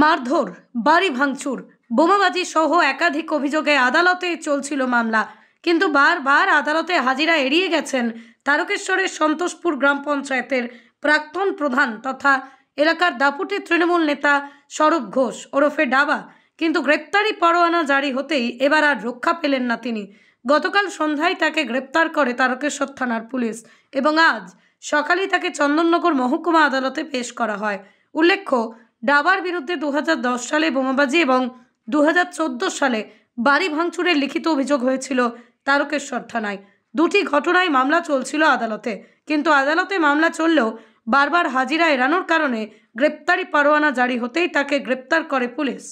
মারধর, বাড়ি ভাঙচুর, বোমাবাজি সহ একাধিক অভিযোগে আদালতে চলছিল মামলা। কিন্তু বারবার আদালতে হাজিরা এড়িয়ে গেছেন তারকেশ্বরের সন্তোষপুর গ্রাম পঞ্চায়েতের প্রাক্তন প্রধান তথা এলাকার দাপুটে তৃণমূল নেতা স্বরূপ ঘোষ ওরফে ডাবা। কিন্তু গ্রেপ্তারি পরোয়ানা জারি হতেই এবার আর রক্ষা পেলেন না তিনি। গতকাল সন্ধ্যায় তাকে গ্রেপ্তার করে তারকেশ্বর থানার পুলিশ এবং আজ সকালেই তাকে চন্দননগর মহকুমা আদালতে পেশ করা হয়। উল্লেখ্য, ডাবার বিরুদ্ধে 2010 সালে বোমাবাজি এবং 2014 সালে বাড়ি ভাঙচুরের লিখিত অভিযোগ হয়েছিল তারকেশ্বর থানায়। দুটি ঘটনায় মামলা চলছিল আদালতে, কিন্তু আদালতে মামলা চললেও বারবার হাজিরা এড়ানোর কারণে গ্রেপ্তারি পরোয়ানা জারি হতেই তাকে গ্রেপ্তার করে police.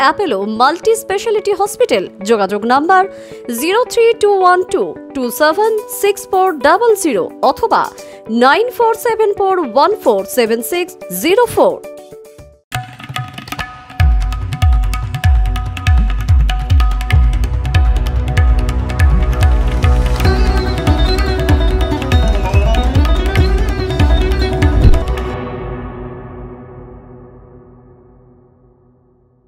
Apollo multi speciality hospital. যোগাযোগ নাম্বার 03212276400 অথবা 9474147604।